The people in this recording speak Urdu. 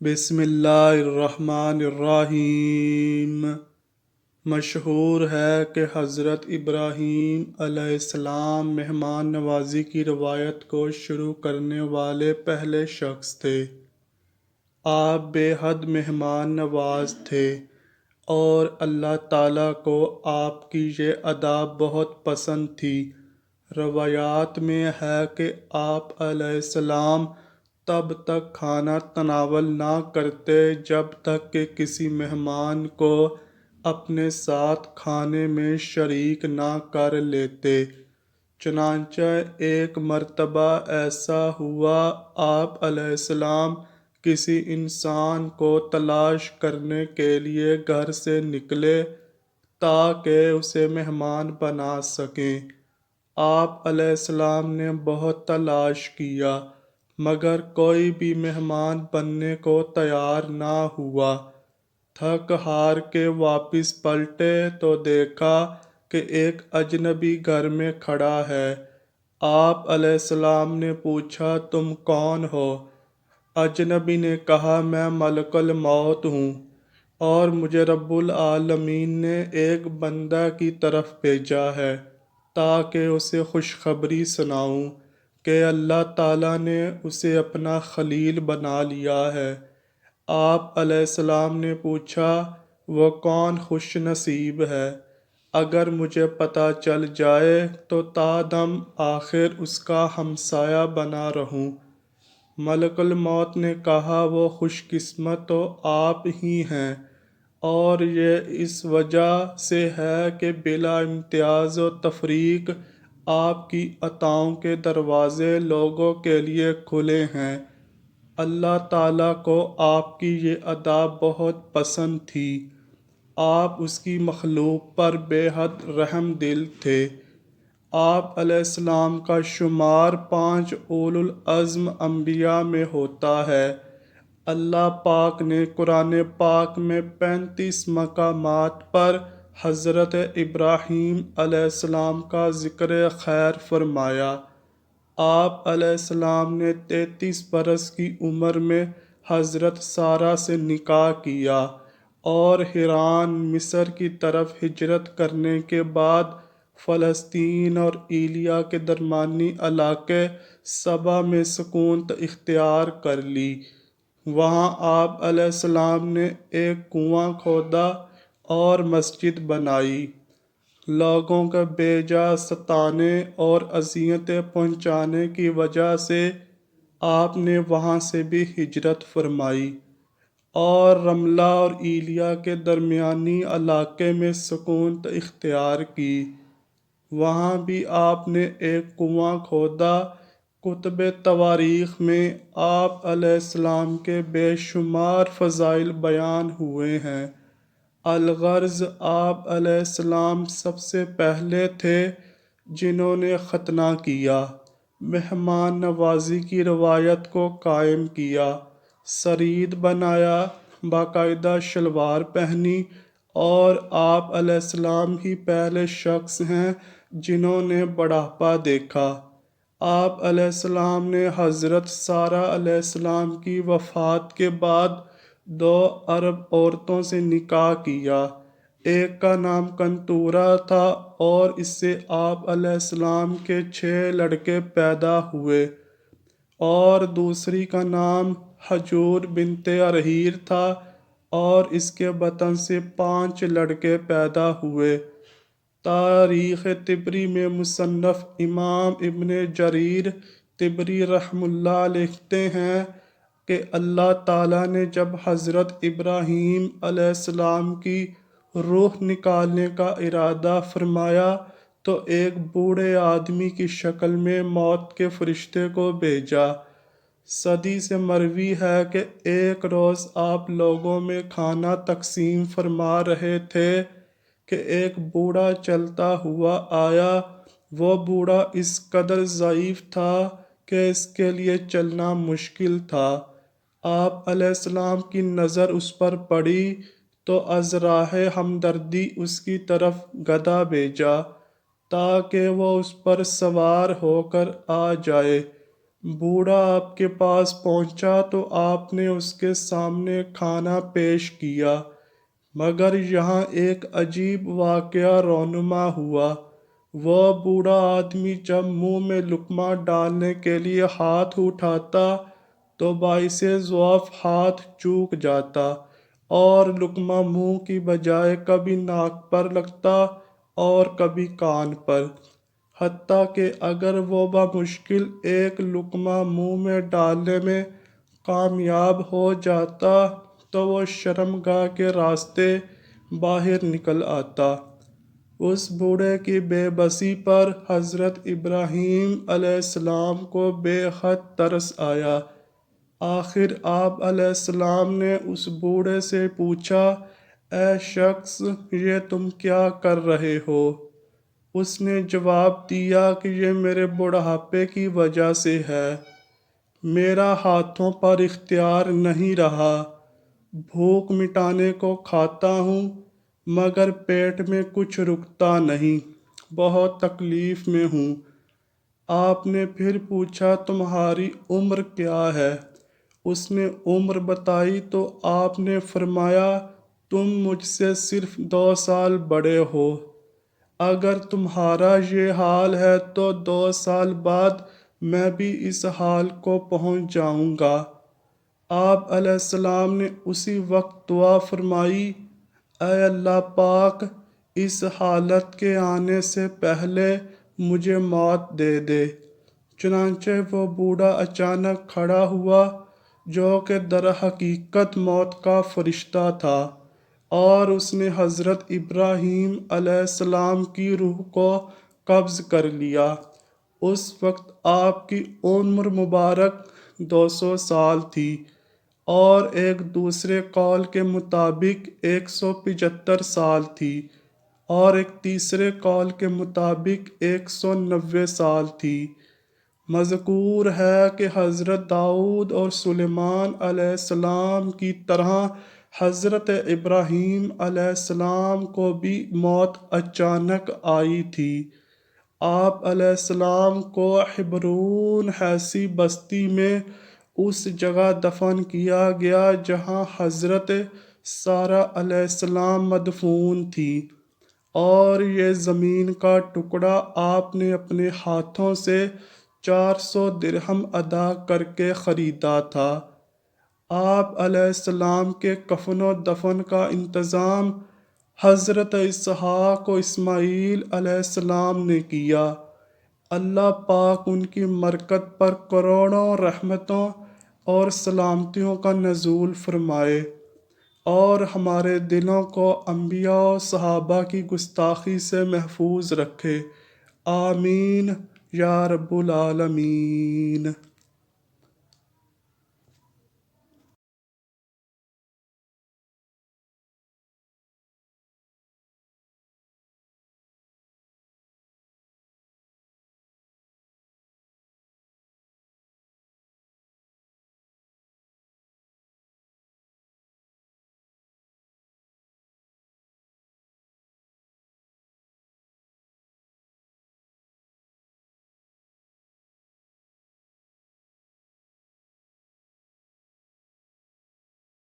بسم اللہ الرحمن الرحیم۔ مشہور ہے کہ حضرت ابراہیم علیہ السلام مہمان نوازی کی روایت کو شروع کرنے والے پہلے شخص تھے۔ آپ بے حد مہمان نواز تھے اور اللہ تعالیٰ کو آپ کی یہ ادا بہت پسند تھی۔ روایات میں ہے کہ آپ علیہ السلام تب تک کھانا تناول نہ کرتے جب تک کہ کسی مہمان کو اپنے ساتھ کھانے میں شریک نہ کر لیتے۔ چنانچہ ایک مرتبہ ایسا ہوا، آپ علیہ السلام کسی انسان کو تلاش کرنے کے لیے گھر سے نکلے تاکہ اسے مہمان بنا سکیں۔ آپ علیہ السلام نے بہت تلاش کیا مگر کوئی بھی مہمان بننے کو تیار نہ ہوا۔ تھک ہار کے واپس پلٹے تو دیکھا کہ ایک اجنبی گھر میں کھڑا ہے۔ آپ علیہ السلام نے پوچھا، تم کون ہو؟ اجنبی نے کہا، میں ملک الموت ہوں اور مجھے رب العالمین نے ایک بندہ کی طرف بھیجا ہے تاکہ اسے خوشخبری سناؤں کہ اللہ تعالیٰ نے اسے اپنا خلیل بنا لیا ہے۔ آپ علیہ السلام نے پوچھا، وہ کون خوش نصیب ہے؟ اگر مجھے پتہ چل جائے تو تا دم آخر اس کا ہمسایہ بنا رہوں۔ ملک الموت نے کہا، وہ خوش قسمت تو آپ ہی ہیں، اور یہ اس وجہ سے ہے کہ بلا امتیاز و تفریق آپ کی عطاؤں کے دروازے لوگوں کے لیے کھلے ہیں۔ اللہ تعالیٰ کو آپ کی یہ ادا بہت پسند تھی۔ آپ اس کی مخلوق پر بے حد رحم دل تھے۔ آپ علیہ السلام کا شمار 5 اولو العزم انبیاء میں ہوتا ہے۔ اللہ پاک نے قرآن پاک میں 35 مقامات پر حضرت ابراہیم علیہ السلام کا ذکر خیر فرمایا۔ آپ علیہ السلام نے 33 برس کی عمر میں حضرت سارہ سے نکاح کیا اور حران مصر کی طرف ہجرت کرنے کے بعد فلسطین اور ایلیا کے درمیانی علاقے سبا میں سکونت اختیار کر لی۔ وہاں آپ علیہ السلام نے ایک کنواں کھودا اور مسجد بنائی۔ لوگوں کے بے جا ستانے اور اذیتیں پہنچانے کی وجہ سے آپ نے وہاں سے بھی ہجرت فرمائی اور رملہ اور ایلیا کے درمیانی علاقے میں سکونت اختیار کی۔ وہاں بھی آپ نے ایک کنواں کھودا۔ کتب تواریخ میں آپ علیہ السلام کے بے شمار فضائل بیان ہوئے ہیں۔ الغرض آپ علیہ السلام سب سے پہلے تھے جنہوں نے ختنہ کیا، مہمان نوازی کی روایت کو قائم کیا، ثرید بنایا، باقاعدہ شلوار پہنی، اور آپ علیہ السلام ہی پہلے شخص ہیں جنہوں نے بڑھاپا دیکھا۔ آپ علیہ السلام نے حضرت سارہ علیہ السلام کی وفات کے بعد 2 عرب عورتوں سے نکاح کیا۔ ایک کا نام کنتورہ تھا اور اس سے آپ علیہ السلام کے 6 لڑکے پیدا ہوئے، اور دوسری کا نام حجور بنت ارحیر تھا اور اس کے بطن سے 5 لڑکے پیدا ہوئے۔ تاریخ طبری میں مصنف امام ابن جریر طبری رحمہ اللہ لکھتے ہیں کہ اللہ تعالیٰ نے جب حضرت ابراہیم علیہ السلام کی روح نکالنے کا ارادہ فرمایا تو ایک بوڑھے آدمی کی شکل میں موت کے فرشتے کو بھیجا۔ صدی سے مروی ہے کہ ایک روز آپ لوگوں میں کھانا تقسیم فرما رہے تھے کہ ایک بوڑھا چلتا ہوا آیا۔ وہ بوڑھا اس قدر ضعیف تھا کہ اس کے لیے چلنا مشکل تھا۔ آپ علیہ السلام کی نظر اس پر پڑی تو از راہ ہمدردی اس کی طرف گدھا بھیجا تاکہ وہ اس پر سوار ہو کر آ جائے۔ بوڑھا آپ کے پاس پہنچا تو آپ نے اس کے سامنے کھانا پیش کیا، مگر یہاں ایک عجیب واقعہ رونما ہوا۔ وہ بوڑھا آدمی جب منہ میں لقمہ ڈالنے کے لیے ہاتھ اٹھاتا تو باعث ضعف ہاتھ چوک جاتا اور لقمہ منہ کی بجائے کبھی ناک پر لگتا اور کبھی کان پر، حتیٰ کہ اگر وہ بمشکل ایک لقمہ منہ میں ڈالنے میں کامیاب ہو جاتا تو وہ شرمگاہ کے راستے باہر نکل آتا۔ اس بوڑھے کی بے بسی پر حضرت ابراہیم علیہ السلام کو بے حد ترس آیا۔ آخر آپ علیہ السلام نے اس بوڑھے سے پوچھا، اے شخص، یہ تم کیا کر رہے ہو؟ اس نے جواب دیا کہ یہ میرے بڑھاپے کی وجہ سے ہے، میرا ہاتھوں پر اختیار نہیں رہا، بھوک مٹانے کو کھاتا ہوں مگر پیٹ میں کچھ رکتا نہیں، بہت تکلیف میں ہوں۔ آپ نے پھر پوچھا، تمہاری عمر کیا ہے؟ اس نے عمر بتائی تو آپ نے فرمایا، تم مجھ سے صرف 2 سال بڑے ہو، اگر تمہارا یہ حال ہے تو 2 سال بعد میں بھی اس حال کو پہنچ جاؤں گا۔ آپ علیہ السلام نے اسی وقت دعا فرمائی، اے اللہ پاک، اس حالت کے آنے سے پہلے مجھے موت دے دے۔ چنانچہ وہ بوڑھا اچانک کھڑا ہوا جو کہ در حقیقت موت کا فرشتہ تھا، اور اس نے حضرت ابراہیم علیہ السلام کی روح کو قبض کر لیا۔ اس وقت آپ کی عمر مبارک 200 سال تھی، اور ایک دوسرے قول کے مطابق 175 سال تھی، اور ایک تیسرے قول کے مطابق 190 سال تھی۔ مذکور ہے کہ حضرت داؤد اور سلیمان علیہ السلام کی طرح حضرت ابراہیم علیہ السلام کو بھی موت اچانک آئی تھی۔ آپ علیہ السلام کو حبرون ایسی بستی میں اس جگہ دفن کیا گیا جہاں حضرت سارہ علیہ السلام مدفون تھی، اور یہ زمین کا ٹکڑا آپ نے اپنے ہاتھوں سے 400 درہم ادا کر کے خریدا تھا۔ آپ علیہ السلام کے کفن و دفن کا انتظام حضرت اسحاق و اسماعیل علیہ السلام نے کیا۔ اللہ پاک ان کی مرکت پر کروڑوں رحمتوں اور سلامتیوں کا نزول فرمائے، اور ہمارے دلوں کو انبیاء و صحابہ کی گستاخی سے محفوظ رکھے، آمین یا رب العالمین۔